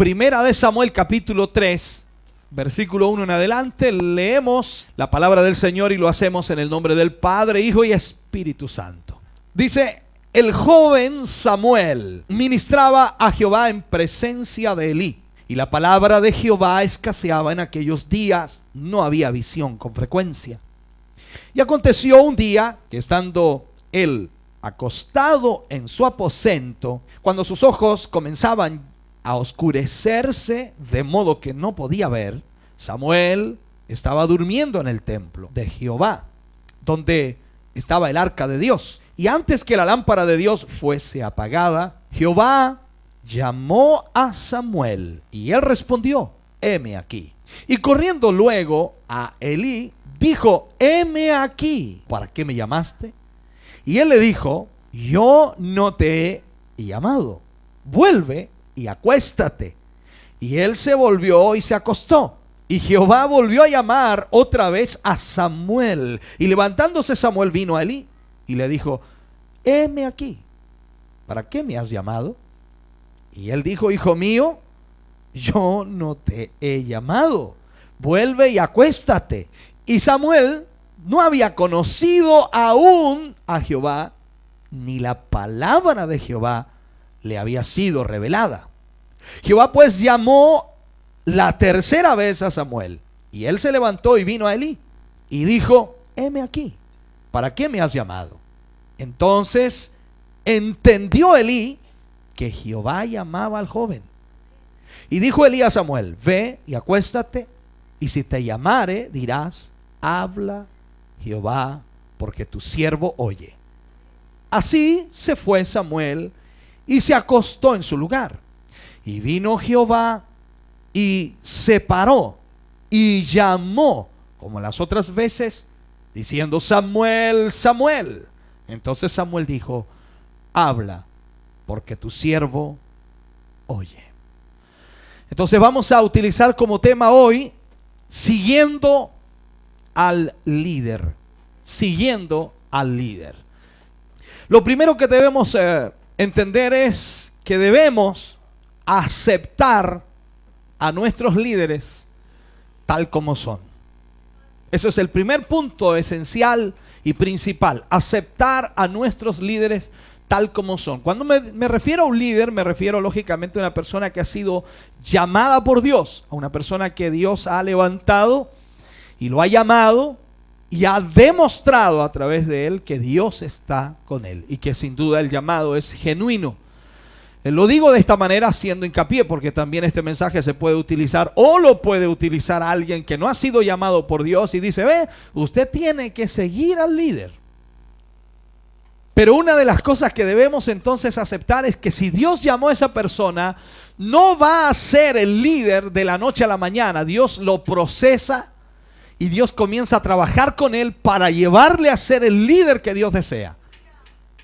Primera de Samuel capítulo 3, versículo 1 en adelante, leemos la palabra del Señor y lo hacemos en el nombre del Padre, Hijo y Espíritu Santo. Dice: el joven Samuel ministraba a Jehová en presencia de Elí, y la palabra de Jehová escaseaba en aquellos días, no había visión con frecuencia. Y aconteció un día que, estando él acostado en su aposento, cuando sus ojos comenzaban a oscurecerse de modo que no podía ver, Samuel estaba durmiendo en el templo de Jehová, donde estaba el arca de Dios. Y antes que la lámpara de Dios fuese apagada, Jehová llamó a Samuel, y él respondió: heme aquí. Y corriendo luego a Elí, dijo: heme aquí. ¿Para qué me llamaste? Y él le dijo: yo no te he llamado, vuelve y acuéstate. Y él se volvió y se acostó. Y Jehová volvió a llamar otra vez a Samuel. Y levantándose Samuel vino a Elí y le dijo: heme aquí, ¿para qué me has llamado? Y él dijo: hijo mío, yo no te he llamado, vuelve y acuéstate. Y Samuel no había conocido aún a Jehová, ni la palabra de Jehová le había sido revelada. Jehová pues llamó la tercera vez a Samuel, y él se levantó y vino a Elí y dijo: heme aquí, ¿para qué me has llamado? Entonces entendió Elí que Jehová llamaba al joven. Y dijo Elí a Samuel: ve y acuéstate, y si te llamare, dirás: habla Jehová, porque tu siervo oye. Así se fue Samuel y se acostó en su lugar. Y vino Jehová y se paró y llamó como las otras veces, diciendo: Samuel, Samuel. Entonces Samuel dijo: habla, porque tu siervo oye. Entonces vamos a utilizar como tema hoy: siguiendo al líder. Siguiendo al líder. Lo primero que debemos entender es que debemos aceptar a nuestros líderes tal como son. Eso es el primer punto esencial y principal: aceptar a nuestros líderes tal como son. Cuando me refiero a un líder, me refiero lógicamente a una persona que ha sido llamada por Dios, a una persona que Dios ha levantado y lo ha llamado y ha demostrado a través de él que Dios está con él y que sin duda el llamado es genuino. Lo digo de esta manera haciendo hincapié, porque también este mensaje se puede utilizar, o lo puede utilizar alguien que no ha sido llamado por Dios y dice: ve, usted tiene que seguir al líder. Pero una de las cosas que debemos entonces aceptar es que si Dios llamó a esa persona, no va a ser el líder de la noche a la mañana. Dios lo procesa y Dios comienza a trabajar con él para llevarle a ser el líder que Dios desea.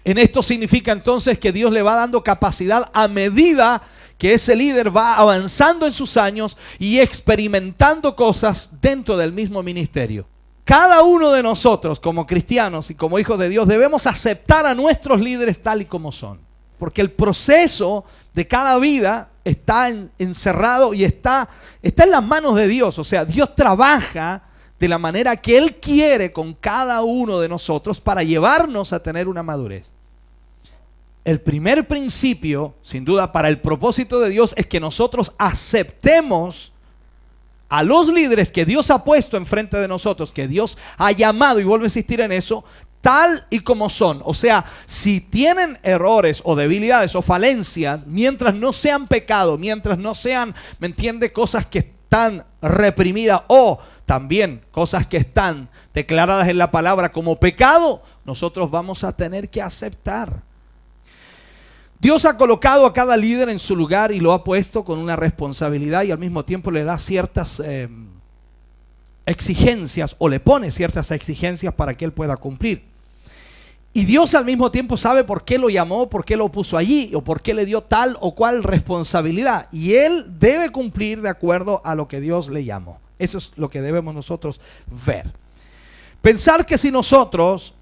En esto significa entonces que Dios le va dando capacidad a medida que ese líder va avanzando en sus años y experimentando cosas dentro del mismo ministerio. Cada uno de nosotros como cristianos y como hijos de Dios debemos aceptar a nuestros líderes tal y como son. Porque el proceso de cada vida está encerrado y está en las manos de Dios. O sea, Dios trabaja de la manera que Él quiere con cada uno de nosotros para llevarnos a tener una madurez. El primer principio, sin duda, para el propósito de Dios es que nosotros aceptemos a los líderes que Dios ha puesto enfrente de nosotros, que Dios ha llamado, y vuelvo a insistir en eso, tal y como son. O sea, si tienen errores o debilidades o falencias, mientras no sean pecado, mientras no sean, ¿me entiende?, cosas que están reprimidas o también cosas que están declaradas en la palabra como pecado, nosotros vamos a tener que aceptar. Dios ha colocado a cada líder en su lugar y lo ha puesto con una responsabilidad, y al mismo tiempo le da ciertas exigencias, o le pone ciertas exigencias para que él pueda cumplir. Y Dios al mismo tiempo sabe por qué lo llamó, por qué lo puso allí o por qué le dio tal o cual responsabilidad. Y él debe cumplir de acuerdo a lo que Dios le llamó. Eso es lo que debemos nosotros ver. Pensar que si nosotros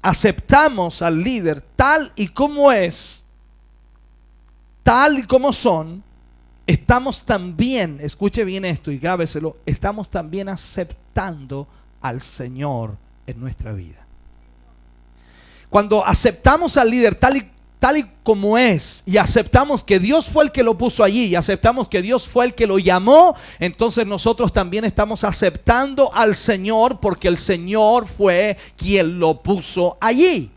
aceptamos al líder tal y como es, tal y como son, estamos también, escuche bien esto y grábeselo, estamos también aceptando al Señor en nuestra vida. Cuando aceptamos al líder tal y como es, y aceptamos que Dios fue el que lo puso allí, y aceptamos que Dios fue el que lo llamó, entonces nosotros también estamos aceptando al Señor, porque el Señor fue quien lo puso allí.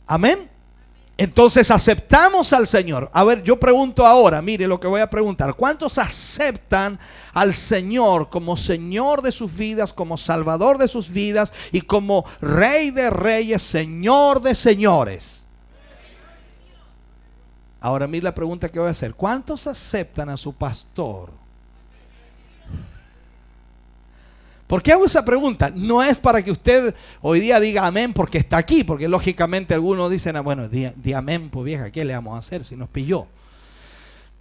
Amén. Entonces aceptamos al Señor. A ver, yo pregunto ahora, mire lo que voy a preguntar. ¿Cuántos aceptan al Señor como Señor de sus vidas, como Salvador de sus vidas y como Rey de Reyes, Señor de Señores? Ahora mire la pregunta que voy a hacer. ¿Cuántos aceptan a su pastor? ¿Por qué hago esa pregunta? No es para que usted hoy día diga amén porque está aquí, porque lógicamente algunos dicen, bueno, di amén, pues vieja, ¿qué le vamos a hacer si nos pilló?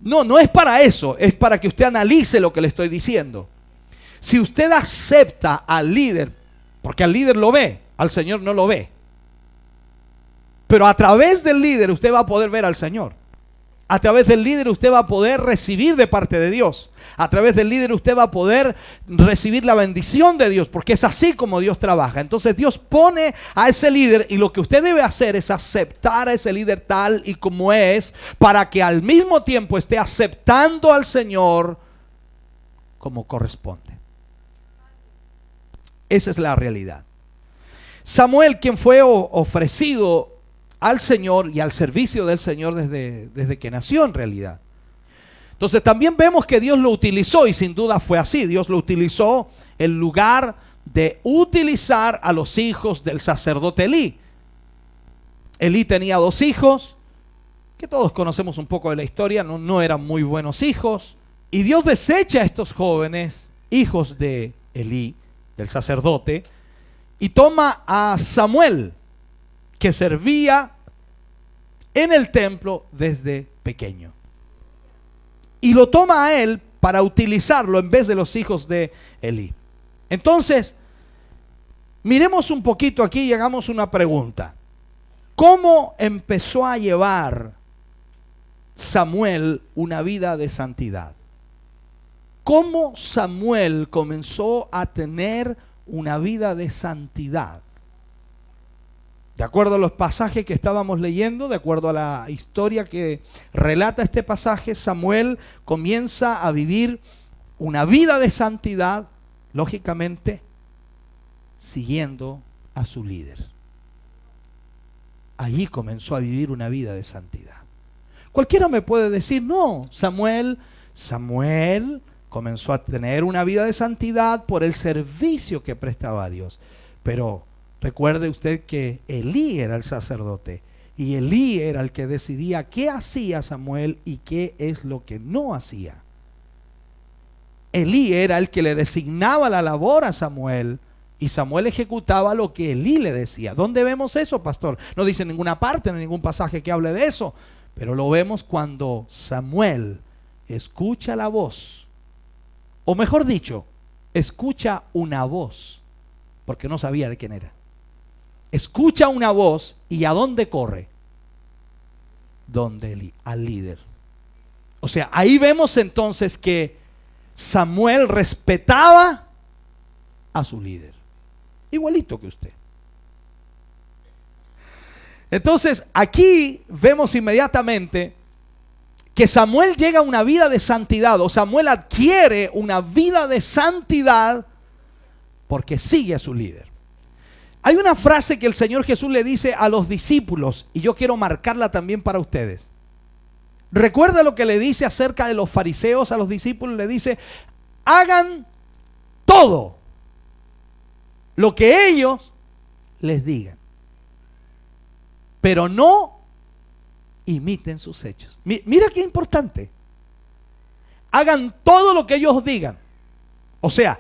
No, no es para eso, es para que usted analice lo que le estoy diciendo. Si usted acepta al líder, porque al líder lo ve, al Señor no lo ve. Pero a través del líder usted va a poder ver al Señor. A través del líder usted va a poder recibir de parte de Dios. A través del líder usted va a poder recibir la bendición de Dios, porque es así como Dios trabaja. Entonces Dios pone a ese líder y lo que usted debe hacer es aceptar a ese líder tal y como es, para que al mismo tiempo esté aceptando al Señor como corresponde. Esa es la realidad. Samuel, quien fue ofrecido al Señor y al servicio del Señor desde que nació en realidad. Entonces también vemos que Dios lo utilizó, y sin duda fue así. Dios lo utilizó en lugar de utilizar a los hijos del sacerdote Elí. Elí tenía 2 hijos, que todos conocemos un poco de la historia, no eran muy buenos hijos. Y Dios desecha a estos jóvenes, hijos de Elí, del sacerdote, y toma a Samuel, que servía en el templo desde pequeño, y lo toma a él para utilizarlo en vez de los hijos de Elí. Entonces, miremos un poquito aquí y hagamos una pregunta. ¿Cómo empezó a llevar Samuel una vida de santidad? ¿Cómo Samuel comenzó a tener una vida de santidad? De acuerdo a los pasajes que estábamos leyendo, de acuerdo a la historia que relata este pasaje, Samuel comienza a vivir una vida de santidad, lógicamente, siguiendo a su líder. Allí comenzó a vivir una vida de santidad. Cualquiera me puede decir, no, Samuel comenzó a tener una vida de santidad por el servicio que prestaba a Dios. Pero recuerde usted que Elí era el sacerdote, y Elí era el que decidía qué hacía Samuel y qué es lo que no hacía. Elí era el que le designaba la labor a Samuel, y Samuel ejecutaba lo que Elí le decía. ¿Dónde vemos eso, pastor? No dice en ninguna parte, en ningún pasaje que hable de eso, pero lo vemos cuando Samuel escucha la voz, o mejor dicho, escucha una voz, porque no sabía de quién era. Escucha una voz, ¿y a dónde corre? Donde Elí, al líder. O sea, ahí vemos entonces que Samuel respetaba a su líder, igualito que usted. Entonces aquí vemos inmediatamente que Samuel llega a una vida de santidad, o Samuel adquiere una vida de santidad porque sigue a su líder. Hay una frase que el Señor Jesús le dice a los discípulos, y yo quiero marcarla también para ustedes. Recuerda lo que le dice acerca de los fariseos a los discípulos. Le dice, hagan todo lo que ellos les digan, pero no imiten sus hechos. Mira qué importante. Hagan todo lo que ellos digan. O sea,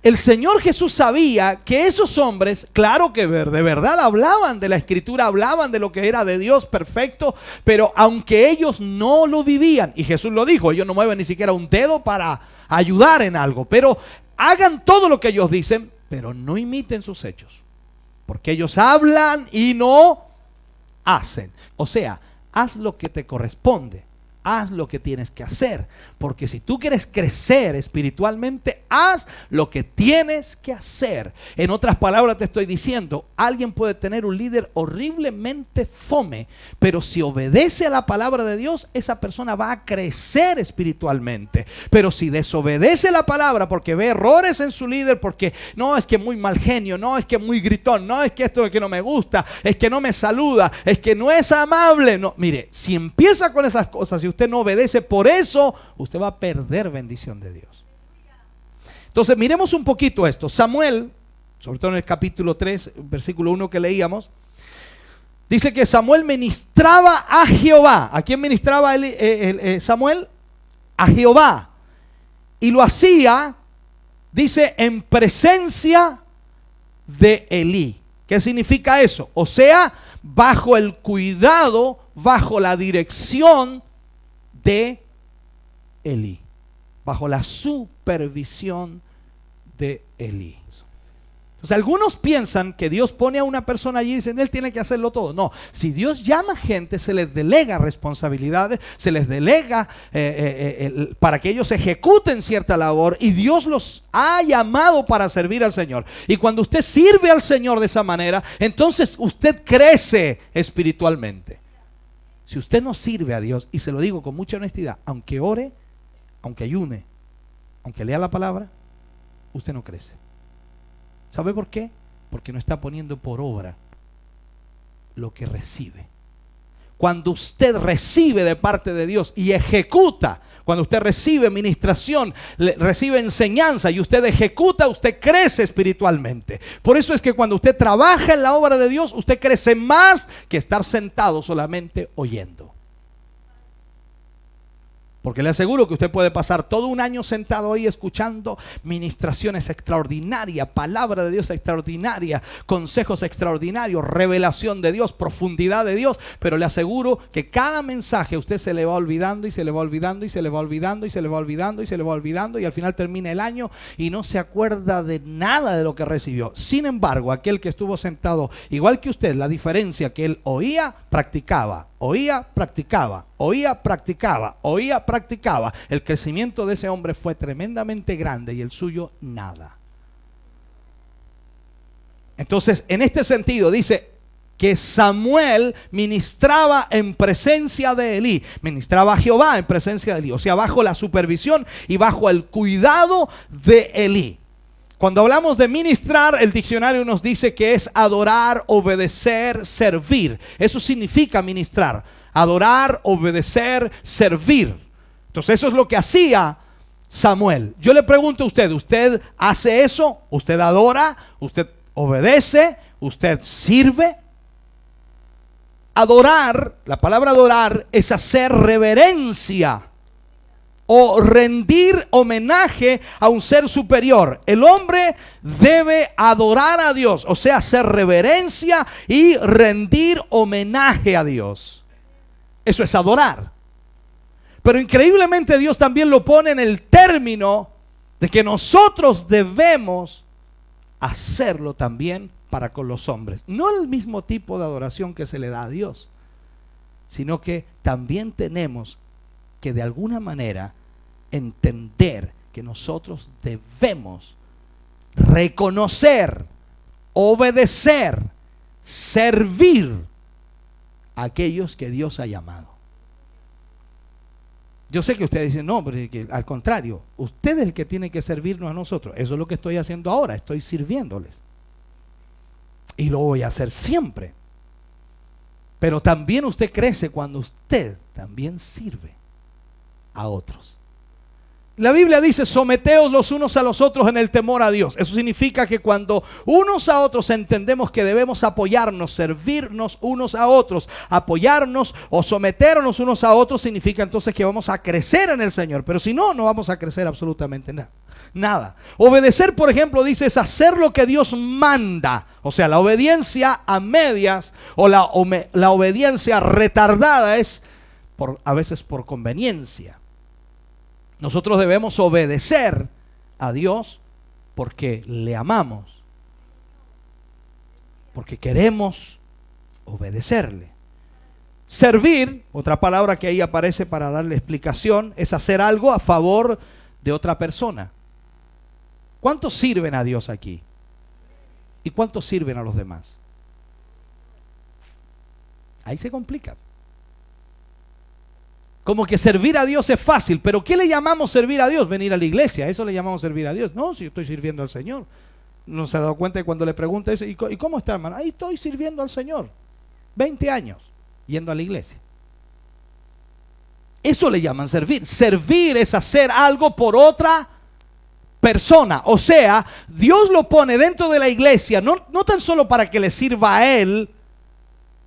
el Señor Jesús sabía que esos hombres, claro que de verdad hablaban de la Escritura, hablaban de lo que era de Dios perfecto, pero aunque ellos no lo vivían, y Jesús lo dijo, ellos no mueven ni siquiera un dedo para ayudar en algo, pero hagan todo lo que ellos dicen, pero no imiten sus hechos, porque ellos hablan y no hacen. O sea, haz lo que te corresponde, haz lo que tienes que hacer. Porque si tú quieres crecer espiritualmente, haz lo que tienes que hacer. En otras palabras te estoy diciendo, alguien puede tener un líder horriblemente fome, pero si obedece a la palabra de Dios, esa persona va a crecer espiritualmente. Pero si desobedece la palabra porque ve errores en su líder, porque no, es que muy mal genio, no, es que muy gritón, no, es que esto es que no me gusta, es que no me saluda, es que no es amable. No, mire, si empieza con esas cosas y usted no obedece, por eso usted va a perder bendición de Dios. Entonces miremos un poquito esto. Samuel, sobre todo en el capítulo 3, versículo 1 que leíamos, dice que Samuel ministraba a Jehová. ¿A quién ministraba Samuel? A Jehová. Y lo hacía, dice, en presencia de Elí. ¿Qué significa eso? O sea, bajo el cuidado, bajo la dirección de Elí, bajo la supervisión de Elí. Entonces algunos piensan que Dios pone a una persona allí y dicen, él tiene que hacerlo todo. No, si Dios llama gente, se les delega responsabilidades, se les delega para que ellos ejecuten cierta labor, y Dios los ha llamado para servir al Señor. Y cuando usted sirve al Señor de esa manera, entonces usted crece espiritualmente. Si usted no sirve a Dios, y se lo digo con mucha honestidad, aunque ore, aunque ayune, aunque lea la palabra, usted no crece. ¿Sabe por qué? Porque no está poniendo por obra lo que recibe. Cuando usted recibe de parte de Dios y ejecuta, cuando usted recibe ministración, recibe enseñanza y usted ejecuta, usted crece espiritualmente. Por eso es que cuando usted trabaja en la obra de Dios, usted crece más que estar sentado solamente oyendo. Porque le aseguro que usted puede pasar todo un año sentado ahí escuchando ministraciones extraordinarias, palabra de Dios extraordinaria, consejos extraordinarios, revelación de Dios, profundidad de Dios. Pero le aseguro que cada mensaje usted se le va olvidando y se le va olvidando y se le va olvidando y se le va olvidando y se le va olvidando, y al final termina el año y no se acuerda de nada de lo que recibió. Sin embargo, aquel que estuvo sentado igual que usted, la diferencia que él oía, practicaba. Oía, practicaba, oía, practicaba, oía, practicaba. El crecimiento de ese hombre fue tremendamente grande y el suyo nada. Entonces, en este sentido dice que Samuel ministraba en presencia de Elí, ministraba a Jehová en presencia de Elí, o sea, bajo la supervisión y bajo el cuidado de Elí. Cuando hablamos de ministrar, el diccionario nos dice que es adorar, obedecer, servir. Eso significa ministrar. Adorar, obedecer, servir. Entonces eso es lo que hacía Samuel. Yo le pregunto a usted, ¿usted hace eso? ¿Usted adora? ¿Usted obedece? ¿Usted sirve? Adorar, la palabra adorar es hacer reverencia o rendir homenaje a un ser superior. El hombre debe adorar a Dios, o sea, hacer reverencia y rendir homenaje a Dios. Eso es adorar. Pero increíblemente Dios también lo pone en el término de que nosotros debemos hacerlo también para con los hombres. No el mismo tipo de adoración que se le da a Dios, sino que también tenemos que de alguna manera entender que nosotros debemos reconocer, obedecer, servir a aquellos que Dios ha llamado. Yo sé que ustedes dicen, no, pero que al contrario, usted es el que tiene que servirnos a nosotros. Eso es lo que estoy haciendo ahora, estoy sirviéndoles. Y lo voy a hacer siempre. Pero también usted crece cuando usted también sirve a otros. La Biblia dice, someteos los unos a los otros en el temor a Dios. Eso significa que cuando unos a otros entendemos que debemos apoyarnos, servirnos unos a otros, apoyarnos o someternos unos a otros, significa entonces que vamos a crecer en el Señor. Pero si no, no vamos a crecer absolutamente nada. Obedecer, por ejemplo, dice, es hacer lo que Dios manda. O sea, la obediencia a medias o la obediencia retardada es a veces por conveniencia. Nosotros debemos obedecer a Dios porque le amamos, porque queremos obedecerle. Servir, otra palabra que ahí aparece para darle explicación, es hacer algo a favor de otra persona. ¿Cuántos sirven a Dios aquí? ¿Y cuántos sirven a los demás? Ahí se complica. Como que servir a Dios es fácil, pero ¿qué le llamamos servir a Dios? Venir a la iglesia, eso le llamamos servir a Dios. No, si yo estoy sirviendo al Señor. ¿No se ha dado cuenta de cuando le pregunta eso? ¿Y cómo está, hermano? Ahí estoy sirviendo al Señor. 20 años yendo a la iglesia. Eso le llaman servir. Servir es hacer algo por otra persona. O sea, Dios lo pone dentro de la iglesia, no tan solo para que le sirva a Él,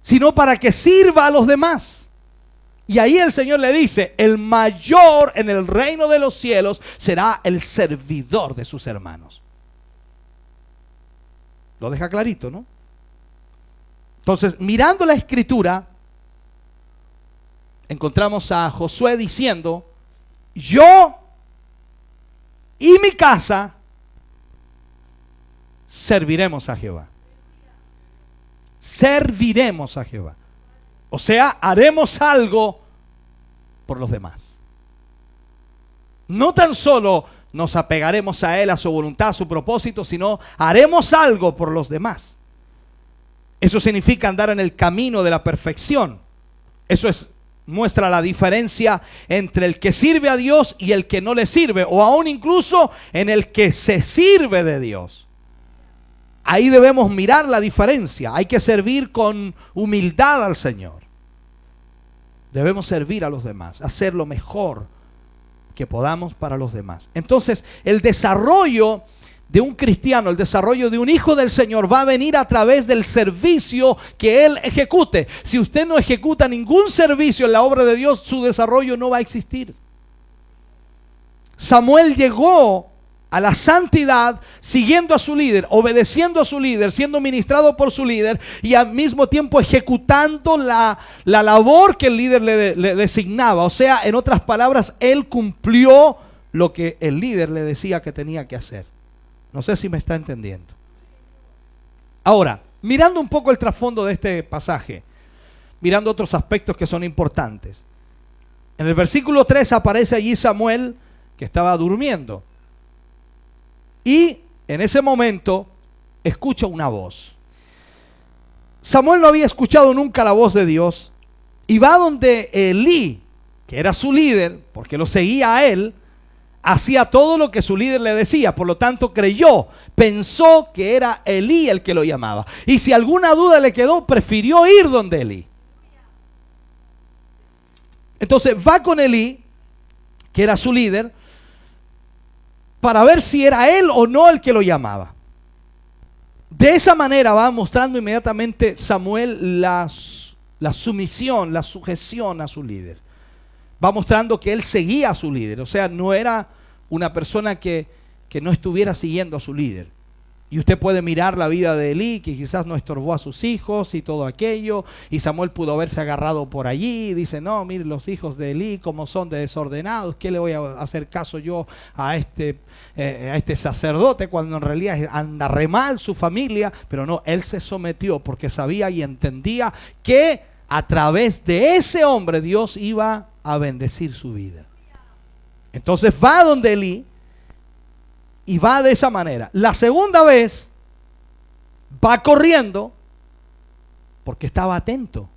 sino para que sirva a los demás. Y ahí el Señor le dice, el mayor en el reino de los cielos será el servidor de sus hermanos. Lo deja clarito, ¿no? Entonces, mirando la escritura, encontramos a Josué diciendo, yo y mi casa serviremos a Jehová. Serviremos a Jehová. O sea, haremos algo por los demás. No tan solo nos apegaremos a Él, a su voluntad, a su propósito, sino haremos algo por los demás. Eso significa andar en el camino de la perfección. Eso muestra la diferencia entre el que sirve a Dios y el que no le sirve, o aún incluso en el que se sirve de Dios. Ahí debemos mirar la diferencia. Hay que servir con humildad al Señor. Debemos servir a los demás, hacer lo mejor que podamos para los demás. Entonces, el desarrollo de un cristiano, el desarrollo de un hijo del Señor va a venir a través del servicio que él ejecute. Si usted no ejecuta ningún servicio en la obra de Dios, su desarrollo no va a existir. Samuel llegó a la santidad siguiendo a su líder, obedeciendo a su líder, siendo ministrado por su líder y al mismo tiempo ejecutando la labor que el líder le designaba. O sea, en otras palabras, él cumplió lo que el líder le decía que tenía que hacer. No sé si me está entendiendo. Ahora, mirando un poco el trasfondo de este pasaje, mirando otros aspectos que son importantes. En el versículo 3 aparece allí Samuel que estaba durmiendo. Y en ese momento escucha una voz. Samuel no había escuchado nunca la voz de Dios y va donde Elí, que era su líder, porque lo seguía a él, hacía todo lo que su líder le decía. Por lo tanto creyó, pensó que era Elí el que lo llamaba. Y si alguna duda le quedó, prefirió ir donde Elí. Entonces va con Elí, que era su líder, para ver si era él o no el que lo llamaba. De esa manera va mostrando inmediatamente Samuel la sumisión, la sujeción a su líder. Va mostrando que él seguía a su líder. O sea, no era una persona que no estuviera siguiendo a su líder. Y usted puede mirar la vida de Elí, que quizás no estorbó a sus hijos y todo aquello. Y Samuel pudo haberse agarrado por allí. Y dice, no, mire los hijos de Elí como son de desordenados. ¿Qué le voy a hacer caso yo a este sacerdote cuando en realidad anda re mal su familia? Pero no, él se sometió porque sabía y entendía que a través de ese hombre Dios iba a bendecir su vida. Entonces va donde Elí. Y va de esa manera. La segunda vez va corriendo porque estaba atento.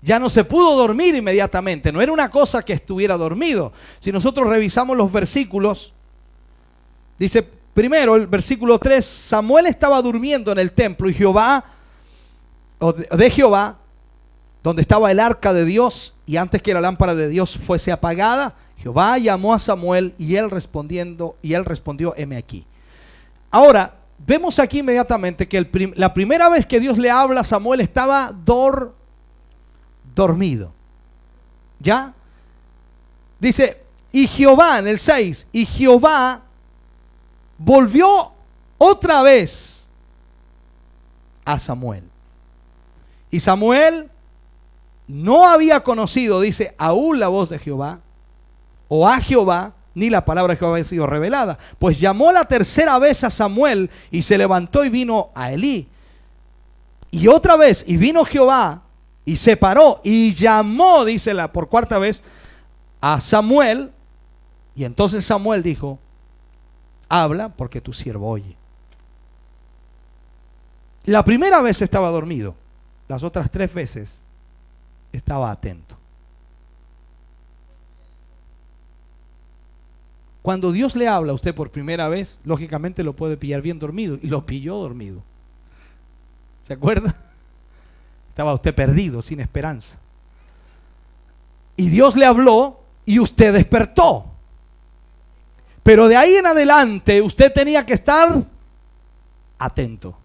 Ya no se pudo dormir inmediatamente. No era una cosa que estuviera dormido. Si nosotros revisamos los versículos, dice primero el versículo 3, Samuel estaba durmiendo en el templo y Jehová, o de Jehová, donde estaba el arca de Dios, y antes que la lámpara de Dios fuese apagada, Jehová llamó a Samuel y él respondió, heme aquí. Ahora, vemos aquí inmediatamente que la primera vez que Dios le habla a Samuel estaba dormido. ¿Ya? Dice, y Jehová, en el 6, y Jehová volvió otra vez a Samuel. Y Samuel no había conocido, dice, aún la voz de Jehová, o a Jehová, ni la palabra de Jehová había sido revelada. Pues llamó la tercera vez a Samuel y se levantó y vino a Elí. Y otra vez, y vino Jehová y se paró y llamó, dice por cuarta vez, a Samuel. Y entonces Samuel dijo: habla, porque tu siervo oye. La primera vez estaba dormido, las otras 3 veces estaba atento. Cuando Dios le habla a usted por primera vez, lógicamente lo puede pillar bien dormido, y lo pilló dormido. ¿Se acuerda? Estaba usted perdido, sin esperanza. Y Dios le habló y usted despertó. Pero de ahí en adelante usted tenía que estar atento.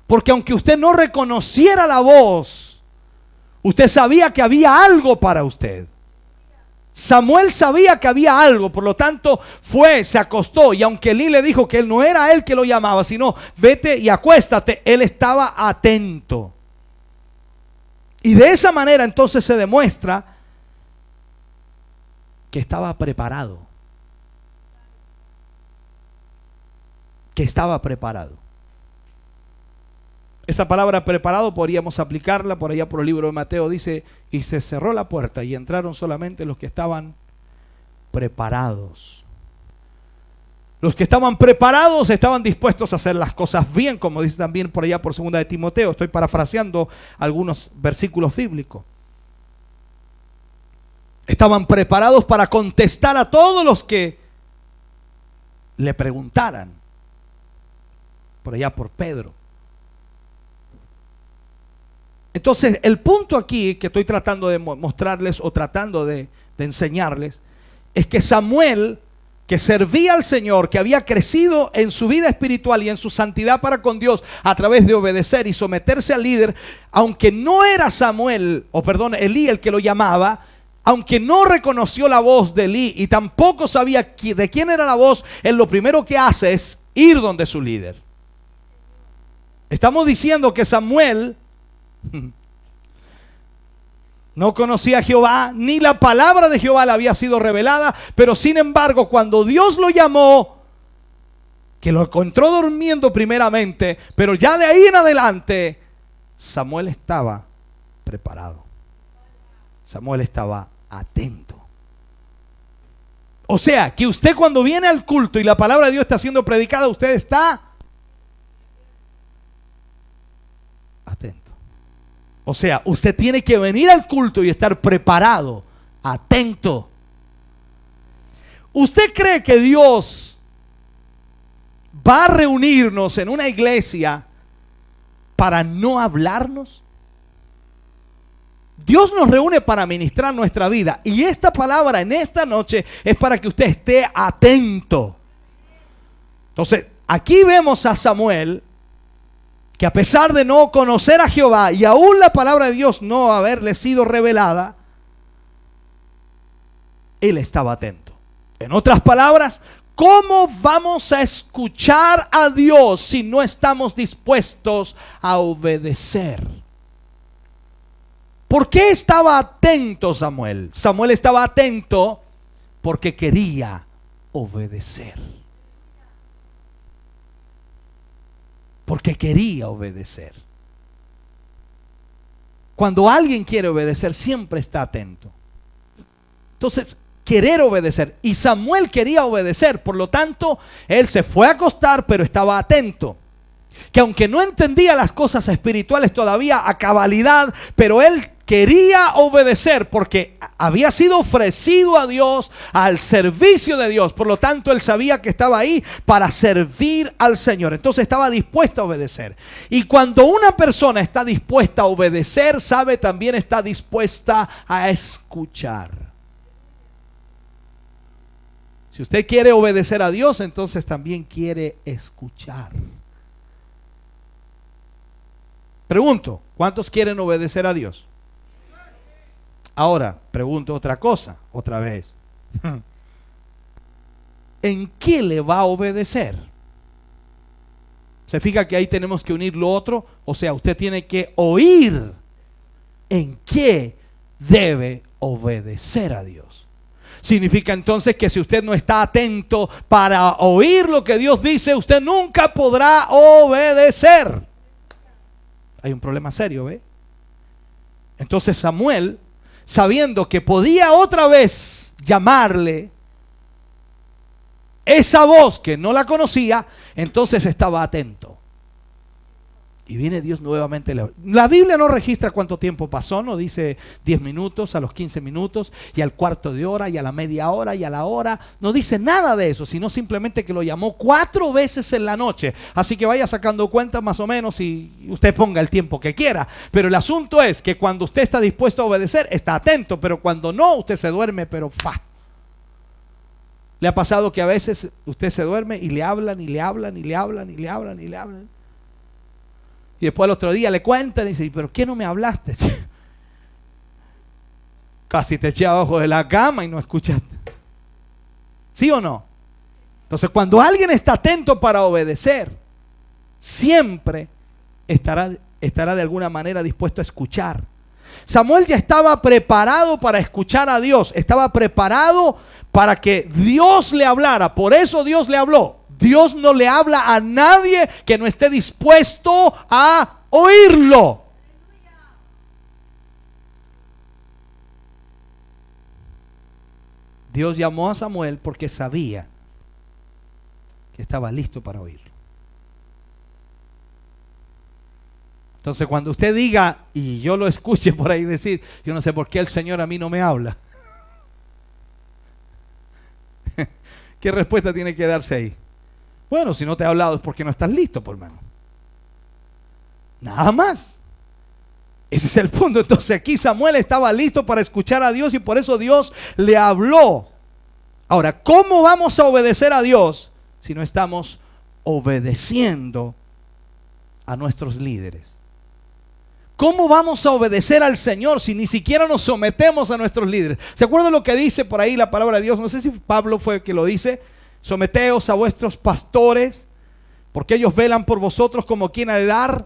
Porque aunque usted no reconociera la voz, usted sabía que había algo para usted. Samuel sabía que había algo, por lo tanto se acostó, y aunque Elí le dijo que él no era él que lo llamaba, sino vete y acuéstate, él estaba atento. Y de esa manera entonces se demuestra que estaba preparado. Que estaba preparado. Esa palabra preparado podríamos aplicarla por allá por el libro de Mateo. Dice: y se cerró la puerta y entraron solamente los que estaban preparados. Los que estaban preparados estaban dispuestos a hacer las cosas bien, como dice también por allá por segunda de Timoteo. Estoy parafraseando algunos versículos bíblicos. Estaban preparados para contestar a todos los que le preguntaran. Por allá por Pedro. Entonces, el punto aquí que estoy tratando de mostrarles o tratando de enseñarles es que Samuel, que servía al Señor, que había crecido en su vida espiritual y en su santidad para con Dios a través de obedecer y someterse al líder, aunque no era Elí el que lo llamaba, aunque no reconoció la voz de Elí y tampoco sabía de quién era la voz, él lo primero que hace es ir donde su líder. Estamos diciendo que Samuel no conocía a Jehová, ni la palabra de Jehová le había sido revelada, pero sin embargo, cuando Dios lo llamó, que lo encontró durmiendo primeramente, pero ya de ahí en adelante, Samuel estaba preparado. Samuel estaba atento. O sea, que usted cuando viene al culto y la palabra de Dios está siendo predicada, usted está atento. O sea, usted tiene que venir al culto y estar preparado, atento. ¿Usted cree que Dios va a reunirnos en una iglesia para no hablarnos? Dios nos reúne para ministrar nuestra vida, y esta palabra en esta noche es para que usted esté atento. Entonces, aquí vemos a Samuel, que a pesar de no conocer a Jehová y aún la palabra de Dios no haberle sido revelada, él estaba atento. En otras palabras, ¿cómo vamos a escuchar a Dios si no estamos dispuestos a obedecer? ¿Por qué estaba atento Samuel? Samuel estaba atento porque quería obedecer. Porque quería obedecer. Cuando alguien quiere obedecer, siempre está atento. Entonces, querer obedecer. Y Samuel quería obedecer. Por lo tanto, él se fue a acostar, pero estaba atento. Que aunque no entendía las cosas espirituales todavía a cabalidad, pero él quería obedecer porque había sido ofrecido a Dios, al servicio de Dios. Por lo tanto, él sabía que estaba ahí para servir al Señor. Entonces estaba dispuesto a obedecer. Y cuando una persona está dispuesta a obedecer, sabe, también está dispuesta a escuchar. Si usted quiere obedecer a Dios, entonces también quiere escuchar. Pregunto, ¿cuántos quieren obedecer a Dios? Ahora, pregunto otra cosa, otra vez. ¿En qué le va a obedecer? ¿Se fija que ahí tenemos que unir lo otro? O sea, usted tiene que oír en qué debe obedecer a Dios. Significa entonces que si usted no está atento para oír lo que Dios dice, usted nunca podrá obedecer. hay un problema serio, ¿ve? Entonces Samuel, sabiendo que podía otra vez llamarle, esa voz que no la conocía, entonces estaba atento. Y viene Dios nuevamente. La Biblia no registra cuánto tiempo pasó, no dice 10 minutos, a los 15 minutos, y al cuarto de hora, y a la media hora, y a la hora. No dice nada de eso, sino simplemente que lo llamó 4 veces en la noche. Así que vaya sacando cuentas más o menos y usted ponga el tiempo que quiera. Pero el asunto es que cuando usted está dispuesto a obedecer, está atento, pero cuando no, usted se duerme, pero ¿Le ha pasado que a veces usted se duerme y le hablan, y le hablan, y le hablan, y le hablan, y le hablan? Y después al otro día le cuentan y dice, ¿pero qué no me hablaste? Casi te eché abajo de la cama y no escuchaste. ¿Sí o no? Entonces, cuando alguien está atento para obedecer, siempre estará de alguna manera dispuesto a escuchar. Samuel ya estaba preparado para escuchar a Dios, estaba preparado para que Dios le hablara. Por eso Dios le habló. Dios no le habla a nadie que no esté dispuesto a oírlo. Dios llamó a Samuel porque sabía que estaba listo para oírlo. Entonces, cuando usted diga, y yo lo escuche por ahí decir, yo no sé por qué el Señor a mí no me habla, ¿qué respuesta tiene que darse ahí? Bueno, si no te ha hablado es porque no estás listo, por hermano. Nada más. Ese es el punto. Entonces aquí Samuel estaba listo para escuchar a Dios y por eso Dios le habló. Ahora, ¿cómo vamos a obedecer a Dios si no estamos obedeciendo a nuestros líderes? ¿Cómo vamos a obedecer al Señor si ni siquiera nos sometemos a nuestros líderes? ¿Se acuerdan lo que dice por ahí la palabra de Dios? No sé si Pablo fue el que lo dice. Someteos a vuestros pastores, porque ellos velan por vosotros como quien ha de dar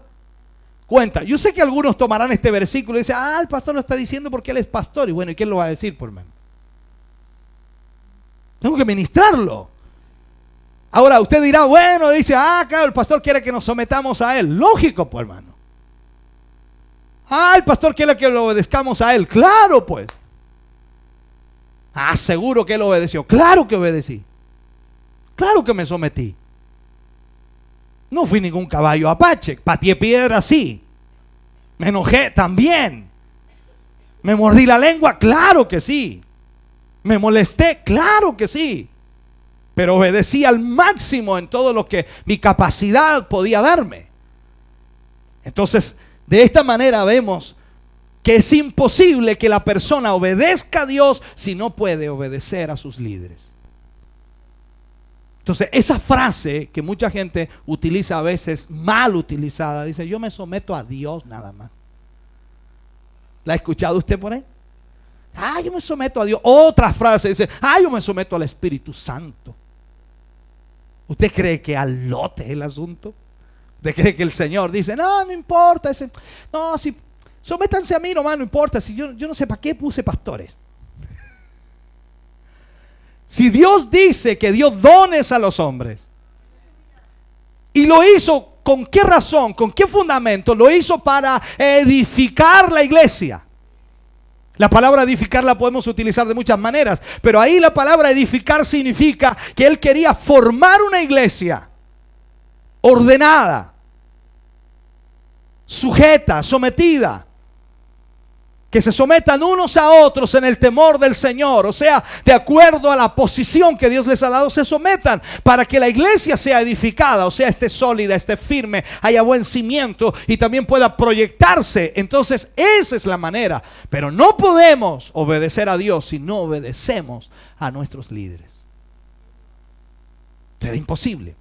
cuenta. Yo sé que algunos tomarán este versículo y dicen, el pastor lo está diciendo porque él es pastor. Y bueno, ¿y quién lo va a decir, por hermano? Tengo que ministrarlo. Ahora usted dirá, bueno, dice, claro, el pastor quiere que nos sometamos a él. Lógico, pues, hermano. El pastor quiere que lo obedezcamos a él. Claro, pues. Seguro que él obedeció. Claro que obedecí. Claro que me sometí. No fui ningún caballo apache. Pateé piedra, sí. Me enojé también. Me mordí la lengua, claro que sí. Me molesté, claro que sí. Pero obedecí al máximo en todo lo que mi capacidad podía darme. Entonces, de esta manera vemos que es imposible que la persona obedezca a Dios si no puede obedecer a sus líderes. Entonces, esa frase que mucha gente utiliza a veces mal utilizada, dice, yo me someto a Dios nada más. ¿La ha escuchado usted por ahí? Yo me someto a Dios. Otra frase dice, yo me someto al Espíritu Santo. ¿Usted cree que al lote es el asunto? ¿Usted cree que el Señor dice, no importa? No, si sométanse a mí nomás, no importa. Si yo no sé para qué puse pastores. Si Dios dice que dio dones a los hombres y lo hizo, ¿con qué razón? ¿Con qué fundamento? Lo hizo para edificar la iglesia. La palabra edificar la podemos utilizar de muchas maneras, pero ahí la palabra edificar significa que Él quería formar una iglesia ordenada, sujeta, sometida, que se sometan unos a otros en el temor del Señor, o sea, de acuerdo a la posición que Dios les ha dado, se sometan para que la iglesia sea edificada, o sea, esté sólida, esté firme, haya buen cimiento y también pueda proyectarse. Entonces, esa es la manera, pero no podemos obedecer a Dios si no obedecemos a nuestros líderes. Será imposible.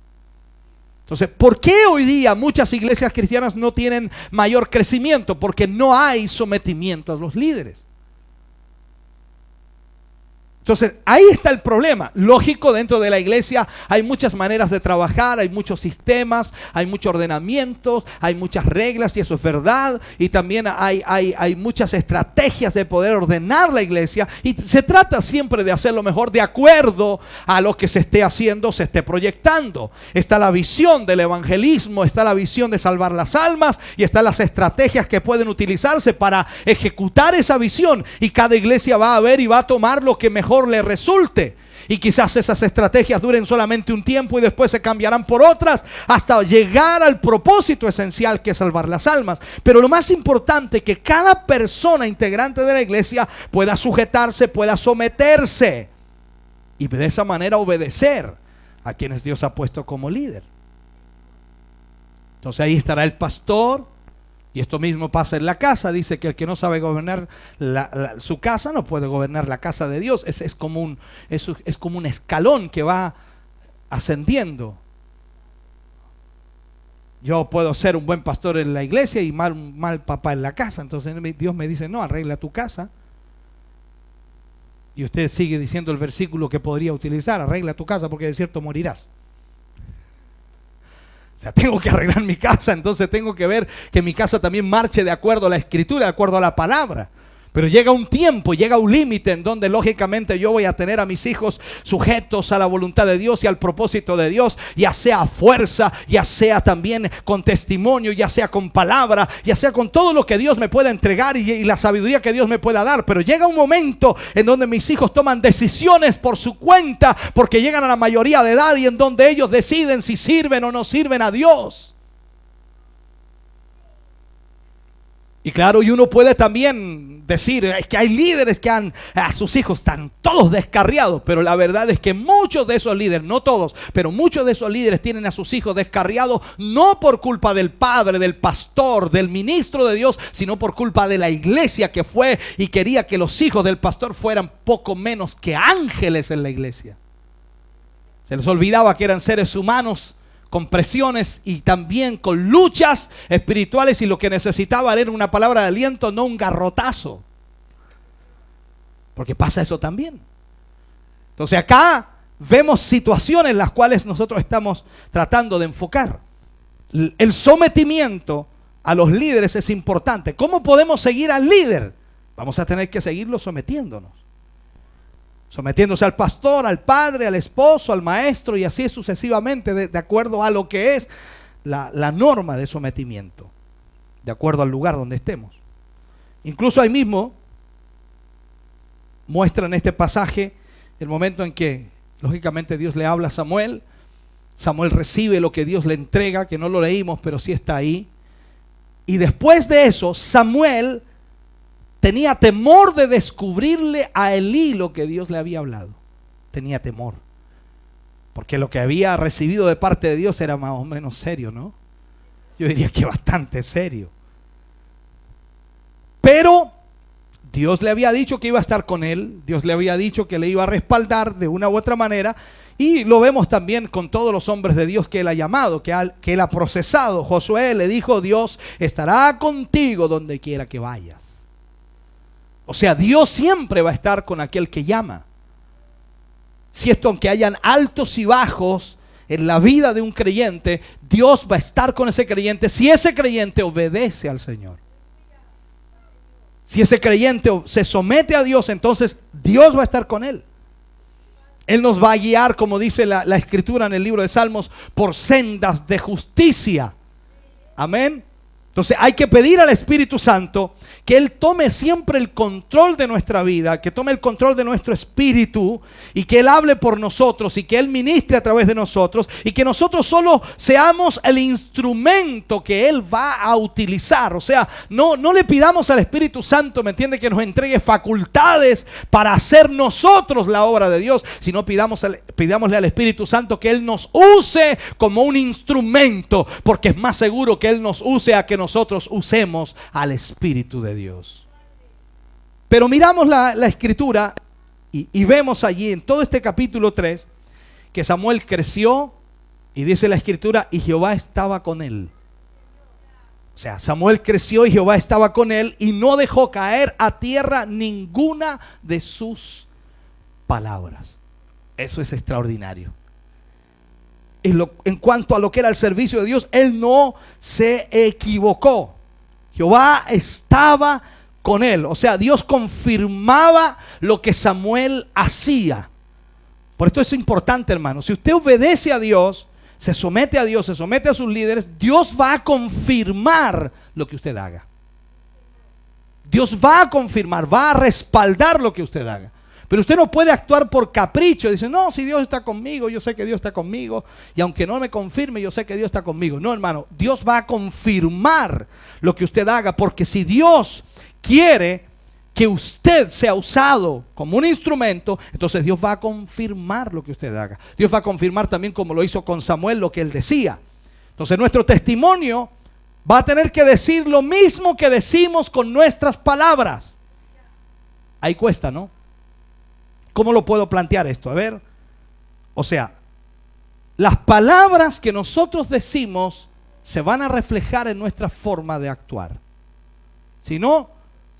Entonces, ¿por qué hoy día muchas iglesias cristianas no tienen mayor crecimiento? Porque no hay sometimiento a los líderes. Entonces, ahí está el problema. Lógico, dentro de la iglesia hay muchas maneras de trabajar, hay muchos sistemas, hay muchos ordenamientos, hay muchas reglas, y eso es verdad. Y también hay muchas estrategias de poder ordenar la iglesia. Y se trata siempre de hacer lo mejor de acuerdo a lo que se esté haciendo, se esté proyectando. Está la visión del evangelismo, está la visión de salvar las almas, y están las estrategias que pueden utilizarse para ejecutar esa visión. Y cada iglesia va a ver y va a tomar lo que mejor le resulte, y quizás esas estrategias duren solamente un tiempo y después se cambiarán por otras hasta llegar al propósito esencial, que es salvar las almas. Pero lo más importante es que cada persona integrante de la iglesia pueda sujetarse, pueda someterse, y de esa manera obedecer a quienes Dios ha puesto como líder. Entonces ahí estará el pastor. Y esto mismo pasa en la casa. Dice que el que no sabe gobernar su casa no puede gobernar la casa de Dios. Es como un escalón que va ascendiendo. Yo puedo ser un buen pastor en la iglesia y mal papá en la casa. Entonces Dios me dice: no, arregla tu casa. Y usted sigue diciendo el versículo que podría utilizar: arregla tu casa porque de cierto morirás. O sea, tengo que arreglar mi casa. Entonces tengo que ver que mi casa también marche de acuerdo a la escritura, de acuerdo a la palabra. Pero llega un tiempo, llega un límite en donde lógicamente yo voy a tener a mis hijos sujetos a la voluntad de Dios y al propósito de Dios, ya sea a fuerza, ya sea también con testimonio, ya sea con palabra, ya sea con todo lo que Dios me pueda entregar y la sabiduría que Dios me pueda dar. Pero llega un momento en donde mis hijos toman decisiones por su cuenta, porque llegan a la mayoría de edad, y en donde ellos deciden si sirven o no sirven a Dios. Y claro, y uno puede también decir: es que hay líderes que a sus hijos están todos descarriados. Pero la verdad es que muchos de esos líderes, no todos, pero muchos de esos líderes tienen a sus hijos descarriados, no por culpa del padre, del pastor, del ministro de Dios, sino por culpa de la iglesia que fue y quería que los hijos del pastor fueran poco menos que ángeles en la iglesia. Se les olvidaba que eran seres humanos con presiones y también con luchas espirituales, y lo que necesitaba era una palabra de aliento, no un garrotazo. Porque pasa eso también. Entonces acá vemos situaciones en las cuales nosotros estamos tratando de enfocar. El sometimiento a los líderes es importante. ¿Cómo podemos seguir al líder? Vamos a tener que seguirlo sometiéndonos. Sometiéndose al pastor, al padre, al esposo, al maestro, y así sucesivamente, de acuerdo a lo que es la norma de sometimiento, de acuerdo al lugar donde estemos. Incluso ahí mismo muestra en este pasaje el momento en que lógicamente Dios le habla a Samuel. Samuel recibe lo que Dios le entrega, que no lo leímos, pero sí está ahí. Y después de eso, Samuel tenía temor de descubrirle a Elí lo que Dios le había hablado. Tenía temor, porque lo que había recibido de parte de Dios era más o menos serio, ¿no? Yo diría que bastante serio. Pero Dios le había dicho que iba a estar con él. Dios le había dicho que le iba a respaldar de una u otra manera. Y lo vemos también con todos los hombres de Dios que él ha llamado, que él ha procesado. Josué le dijo: Dios estará contigo donde quiera que vayas. O sea, Dios siempre va a estar con aquel que llama. Si esto, aunque hayan altos y bajos en la vida de un creyente, Dios va a estar con ese creyente si ese creyente obedece al Señor. Si ese creyente se somete a Dios, entonces Dios va a estar con él. Él nos va a guiar, como dice la escritura en el libro de Salmos, por sendas de justicia. Amén. Entonces hay que pedir al Espíritu Santo que Él tome siempre el control de nuestra vida, que tome el control de nuestro espíritu, y que Él hable por nosotros y que Él ministre a través de nosotros, y que nosotros solo seamos el instrumento que Él va a utilizar. O sea, no le pidamos al Espíritu Santo, ¿me entiende?, que nos entregue facultades para hacer nosotros la obra de Dios, sino pidámosle al Espíritu Santo que Él nos use como un instrumento, porque es más seguro que Él nos use a que nosotros usemos al Espíritu de Dios. Pero miramos la escritura y vemos allí en todo este capítulo 3 que Samuel creció, y dice la escritura: y Jehová estaba con él. O sea, Samuel creció y Jehová estaba con él, y no dejó caer a tierra ninguna de sus palabras. Eso es extraordinario. En cuanto a lo que era el servicio de Dios, él no se equivocó. Jehová estaba con él. O sea, Dios confirmaba lo que Samuel hacía. Por esto es importante, hermano. Si usted obedece a Dios, se somete a Dios, se somete a sus líderes, Dios va a confirmar lo que usted haga. Dios va a confirmar, va a respaldar lo que usted haga. Pero usted no puede actuar por capricho. Dice, no, si Dios está conmigo, yo sé que Dios está conmigo. Y aunque no me confirme, yo sé que Dios está conmigo. No, hermano, Dios va a confirmar lo que usted haga. Porque si Dios quiere que usted sea usado como un instrumento, entonces Dios va a confirmar lo que usted haga. Dios va a confirmar también, como lo hizo con Samuel, lo que él decía. Entonces nuestro testimonio va a tener que decir lo mismo que decimos con nuestras palabras. Ahí cuesta, ¿no? ¿Cómo lo puedo plantear esto? A ver, o sea, las palabras que nosotros decimos se van a reflejar en nuestra forma de actuar. Si no,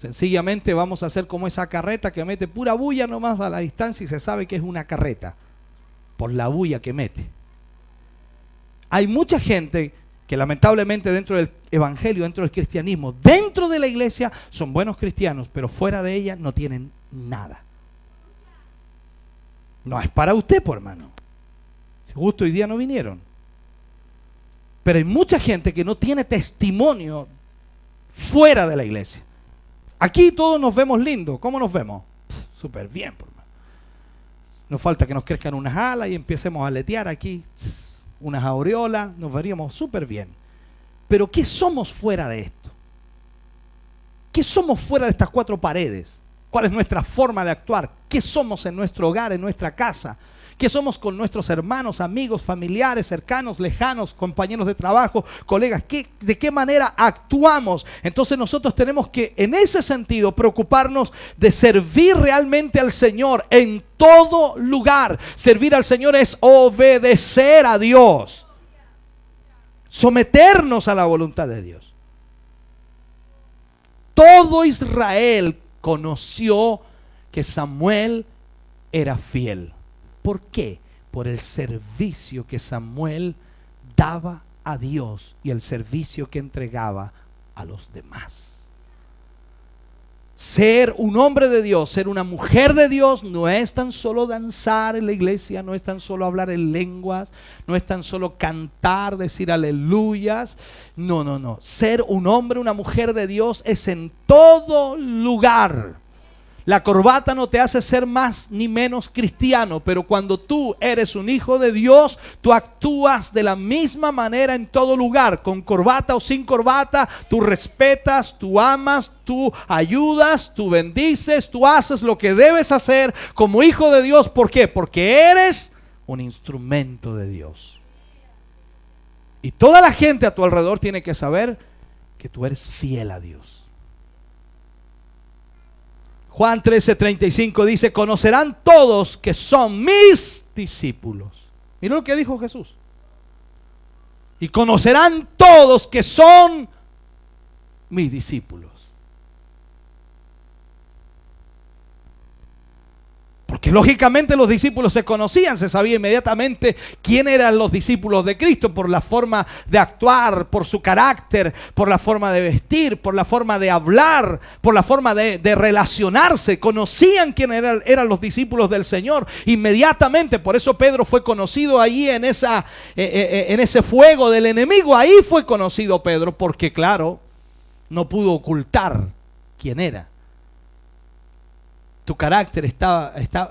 sencillamente vamos a hacer como esa carreta que mete pura bulla nomás a la distancia y se sabe que es una carreta por la bulla que mete. Hay mucha gente que lamentablemente dentro del evangelio, dentro del cristianismo, dentro de la iglesia son buenos cristianos, pero fuera de ella no tienen nada. No es para usted, por hermano. Justo hoy día no vinieron. Pero hay mucha gente que no tiene testimonio fuera de la iglesia. Aquí todos nos vemos lindos. ¿Cómo nos vemos? Súper bien, por hermano. Nos falta que nos crezcan unas alas y empecemos a aletear aquí. Unas aureolas. Nos veríamos súper bien. Pero ¿qué somos fuera de esto? ¿Qué somos fuera de estas cuatro paredes? ¿Cuál es nuestra forma de actuar? ¿Qué somos en nuestro hogar, en nuestra casa? ¿Qué somos con nuestros hermanos, amigos, familiares, cercanos, lejanos, compañeros de trabajo, colegas? ¿De qué manera actuamos? Entonces nosotros tenemos que, en ese sentido, preocuparnos de servir realmente al Señor en todo lugar. Servir al Señor es obedecer a Dios. Someternos a la voluntad de Dios. Todo Israel conoció que Samuel era fiel. ¿Por qué? Por el servicio que Samuel daba a Dios y el servicio que entregaba a los demás. Ser un hombre de Dios, ser una mujer de Dios, no es tan solo danzar en la iglesia, no es tan solo hablar en lenguas, no es tan solo cantar, decir aleluyas. No. Ser un hombre, una mujer de Dios es en todo lugar. La corbata no te hace ser más ni menos cristiano, pero cuando tú eres un hijo de Dios, tú actúas de la misma manera en todo lugar, con corbata o sin corbata. Tú respetas, tú amas, tú ayudas, tú bendices, tú haces lo que debes hacer como hijo de Dios. ¿Por qué? Porque eres un instrumento de Dios. Y toda la gente a tu alrededor tiene que saber que tú eres fiel a Dios. Juan 13:35 dice, conocerán todos que son mis discípulos. Mira lo que dijo Jesús. Y conocerán todos que son mis discípulos. Porque lógicamente los discípulos se conocían, se sabía inmediatamente quién eran los discípulos de Cristo por la forma de actuar, por su carácter, por la forma de vestir, por la forma de hablar, por la forma de relacionarse. Conocían quién eran los discípulos del Señor inmediatamente. Por eso Pedro fue conocido ahí en ese fuego del enemigo. Ahí fue conocido Pedro, porque claro, no pudo ocultar quién era. Tu carácter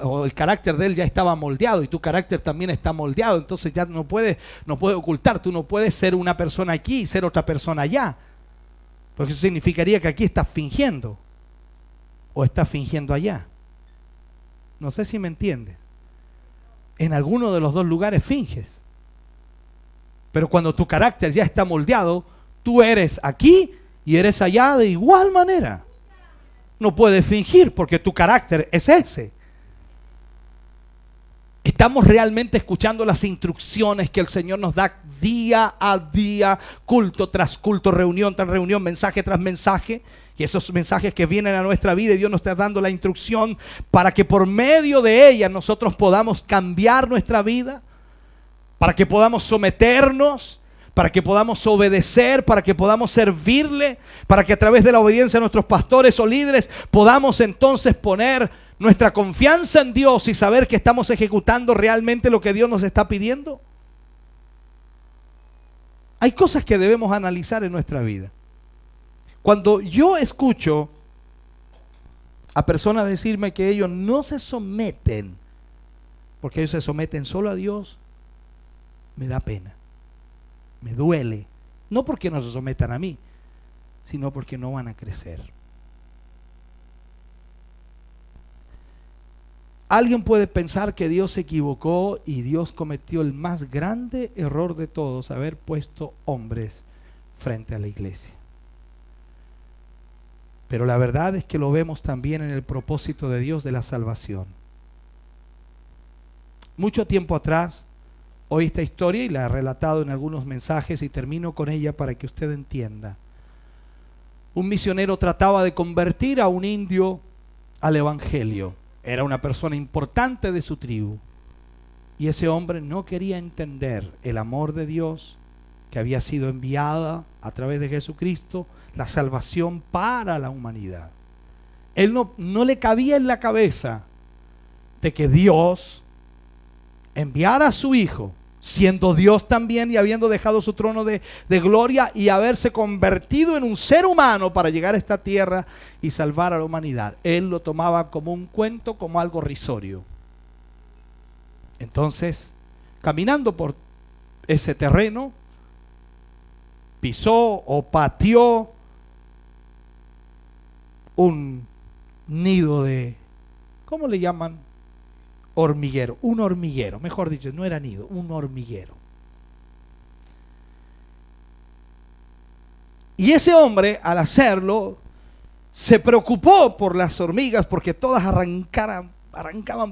o el carácter de él ya estaba moldeado y tu carácter también está moldeado. Entonces ya no puede ocultar. Tú no puedes ser una persona aquí y ser otra persona allá. Porque eso significaría que aquí estás fingiendo o estás fingiendo allá. No sé si me entiendes. En alguno de los dos lugares finges. Pero cuando tu carácter ya está moldeado, tú eres aquí y eres allá de igual manera. No puedes fingir porque tu carácter es ese. Estamos realmente escuchando las instrucciones que el Señor nos da día a día, culto tras culto, reunión tras reunión, mensaje tras mensaje. Y esos mensajes que vienen a nuestra vida y Dios nos está dando la instrucción para que por medio de ellas nosotros podamos cambiar nuestra vida, para que podamos someternos, para que podamos obedecer, para que podamos servirle, para que a través de la obediencia a nuestros pastores o líderes podamos entonces poner nuestra confianza en Dios y saber que estamos ejecutando realmente lo que Dios nos está pidiendo. Hay cosas que debemos analizar en nuestra vida. Cuando yo escucho a personas decirme que ellos no se someten, porque ellos se someten solo a Dios, me da pena, me duele. No porque no se sometan a mí, sino porque no van a crecer. Alguien puede pensar que Dios se equivocó y Dios cometió el más grande error de todos, haber puesto hombres frente a la iglesia. Pero la verdad es que lo vemos también en el propósito de Dios de la salvación. Mucho tiempo atrás oí esta historia y la he relatado en algunos mensajes y termino con ella para que usted entienda. Un misionero trataba de convertir a un indio al evangelio. Era una persona importante de su tribu. Y ese hombre no quería entender el amor de Dios que había sido enviada a través de Jesucristo, la salvación para la humanidad. Él no le cabía en la cabeza de que Dios enviara a su Hijo, siendo Dios también y habiendo dejado su trono de gloria y haberse convertido en un ser humano para llegar a esta tierra y salvar a la humanidad. Él lo tomaba como un cuento, como algo risorio. Entonces, caminando por ese terreno, pisó o pateó un nido de, ¿cómo le llaman? Hormiguero, un hormiguero, mejor dicho, no era nido, un hormiguero. Y ese hombre, al hacerlo, se preocupó por las hormigas porque todas arrancaban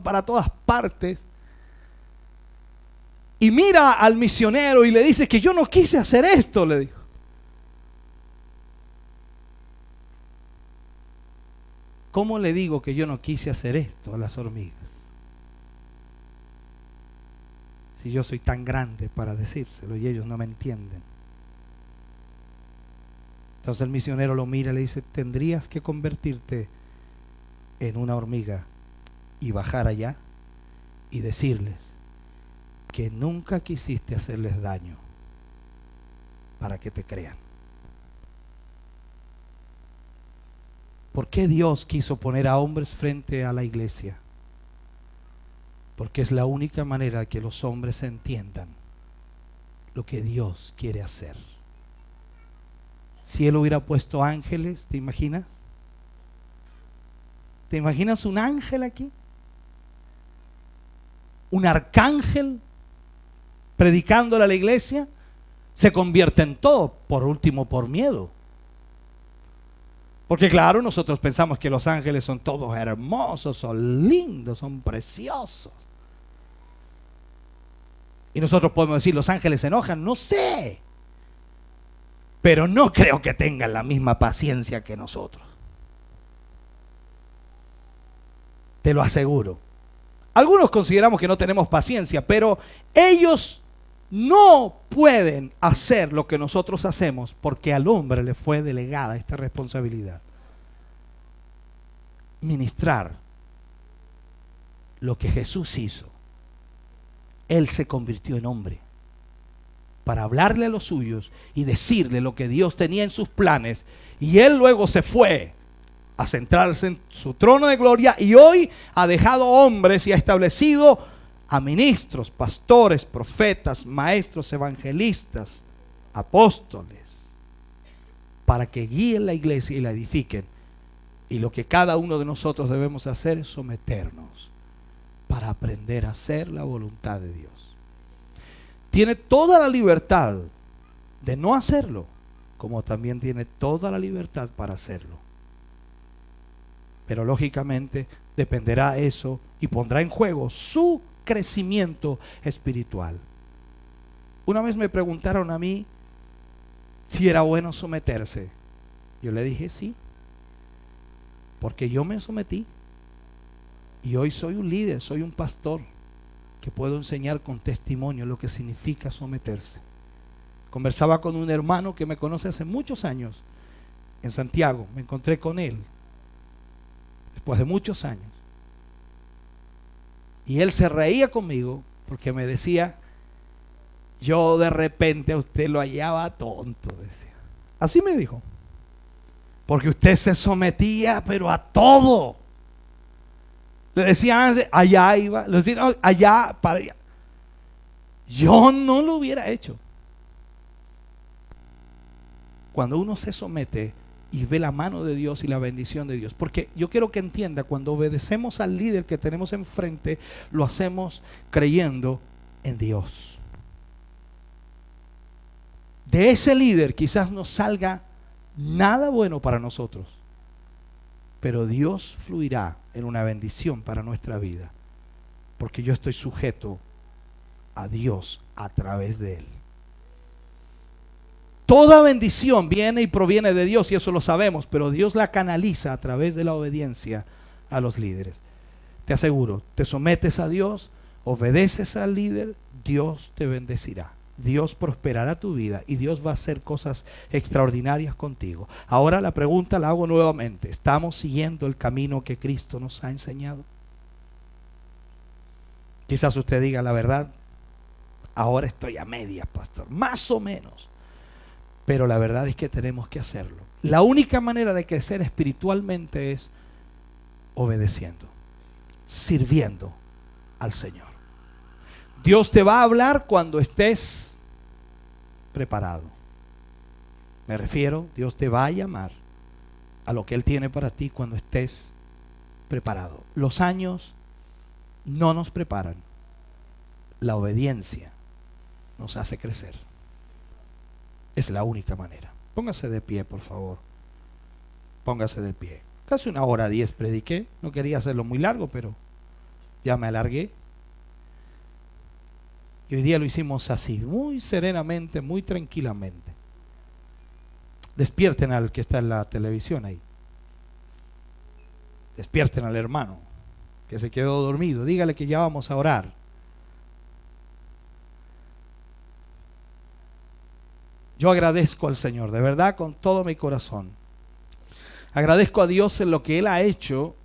para todas partes. Y mira al misionero y le dice que yo no quise hacer esto, le dijo. ¿Cómo le digo que yo no quise hacer esto a las hormigas? Si yo soy tan grande para decírselo y ellos no me entienden. Entonces el misionero lo mira y le dice, tendrías que convertirte en una hormiga y bajar allá y decirles que nunca quisiste hacerles daño para que te crean. ¿Por qué Dios quiso poner a hombres frente a la iglesia? Porque es la única manera de que los hombres entiendan lo que Dios quiere hacer. Si Él hubiera puesto ángeles, ¿te imaginas? ¿Te imaginas un ángel aquí? Un arcángel predicándole a la iglesia, se convierte en todo, por último por miedo. Porque claro, nosotros pensamos que los ángeles son todos hermosos, son lindos, son preciosos. Y nosotros podemos decir, los ángeles se enojan, no sé. Pero no creo que tengan la misma paciencia que nosotros. Te lo aseguro. Algunos consideramos que no tenemos paciencia, pero ellos no pueden hacer lo que nosotros hacemos porque al hombre le fue delegada esta responsabilidad. Ministrar lo que Jesús hizo. Él se convirtió en hombre para hablarle a los suyos y decirle lo que Dios tenía en sus planes. Y Él luego se fue a centrarse en su trono de gloria y hoy ha dejado hombres y ha establecido a ministros, pastores, profetas, maestros, evangelistas, apóstoles, para que guíen la iglesia y la edifiquen. Y lo que cada uno de nosotros debemos hacer es someternos para aprender a hacer la voluntad de Dios. Tiene toda la libertad de no hacerlo, como también tiene toda la libertad para hacerlo. Pero lógicamente dependerá eso y pondrá en juego su crecimiento espiritual. Una vez me preguntaron a mí si era bueno someterse. Yo le dije sí, Porque yo me sometí. Y hoy soy un líder, soy un pastor que puedo enseñar con testimonio lo que significa someterse. Conversaba con un hermano que me conoce hace muchos años en Santiago. Me encontré con él después de muchos años. Y él se reía conmigo porque me decía, yo de repente a usted lo hallaba tonto, decía. Así me dijo. Porque usted se sometía, pero a todo. Le decían, allá iba, le decían, allá, para allá. Yo no lo hubiera hecho. Cuando uno se somete y ve la mano de Dios y la bendición de Dios, porque yo quiero que entienda, cuando obedecemos al líder que tenemos enfrente, lo hacemos creyendo en Dios. De ese líder quizás no salga nada bueno para nosotros, pero Dios fluirá en una bendición para nuestra vida, porque yo estoy sujeto a Dios a través de Él. Toda bendición viene y proviene de Dios, y eso lo sabemos, pero Dios la canaliza a través de la obediencia a los líderes. Te aseguro, te sometes a Dios, obedeces al líder, Dios te bendecirá. Dios prosperará tu vida y Dios va a hacer cosas extraordinarias contigo. Ahora la pregunta la hago nuevamente. ¿Estamos siguiendo el camino que Cristo nos ha enseñado? Quizás usted diga, la verdad, ahora estoy a medias, pastor, más o menos. Pero la verdad es que tenemos que hacerlo. La única manera de crecer espiritualmente es obedeciendo, sirviendo al Señor. Dios te va a hablar cuando estés preparado. Me refiero, Dios te va a llamar a lo que Él tiene para ti cuando estés preparado. Los años no nos preparan. La obediencia nos hace crecer. Es la única manera. Póngase de pie, por favor. Póngase de pie. Casi 1:10 prediqué. No quería hacerlo muy largo, pero ya me alargué. Y hoy día lo hicimos así, muy serenamente, muy tranquilamente. Despierten al que está en la televisión ahí. Despierten al hermano que se quedó dormido. Dígale que ya vamos a orar. Yo agradezco al Señor, de verdad, con todo mi corazón. Agradezco a Dios en lo que Él ha hecho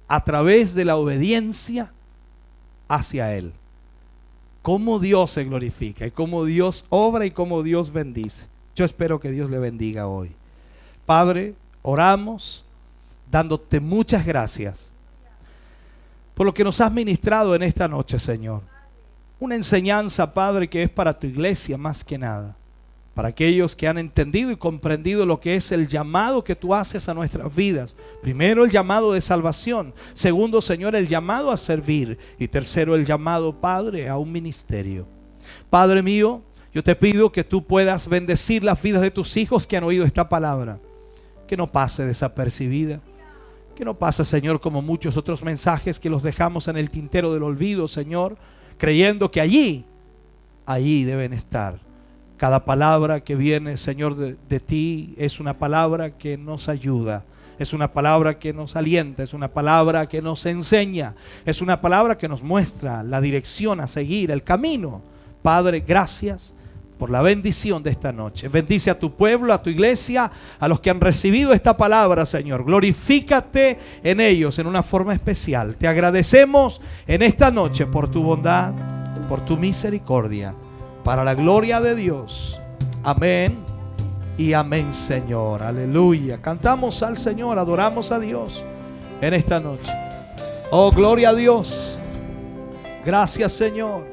a través de la obediencia hacia Él. Cómo Dios se glorifica y cómo Dios obra y cómo Dios bendice. Yo espero que Dios le bendiga hoy. Padre, oramos dándote muchas gracias por lo que nos has ministrado en esta noche, Señor. Una enseñanza, Padre, que es para tu iglesia más que nada. Para aquellos que han entendido y comprendido lo que es el llamado que tú haces a nuestras vidas. Primero, el llamado de salvación. Segundo, Señor, el llamado a servir. Y tercero, el llamado, Padre, a un ministerio. Padre mío, yo te pido que tú puedas bendecir las vidas de tus hijos que han oído esta palabra. Que no pase desapercibida. Que no pase, Señor, como muchos otros mensajes que los dejamos en el tintero del olvido, Señor, creyendo que allí deben estar. Cada palabra que viene, Señor, de ti es una palabra que nos ayuda, es una palabra que nos alienta, es una palabra que nos enseña, es una palabra que nos muestra la dirección a seguir, el camino. Padre, gracias por la bendición de esta noche. Bendice a tu pueblo, a tu iglesia, a los que han recibido esta palabra, Señor. Glorifícate en ellos en una forma especial. Te agradecemos en esta noche por tu bondad, por tu misericordia. Para la gloria de Dios. Amén y amén, Señor. Aleluya. Cantamos al Señor, adoramos a Dios en esta noche. Oh, gloria a Dios. Gracias, Señor.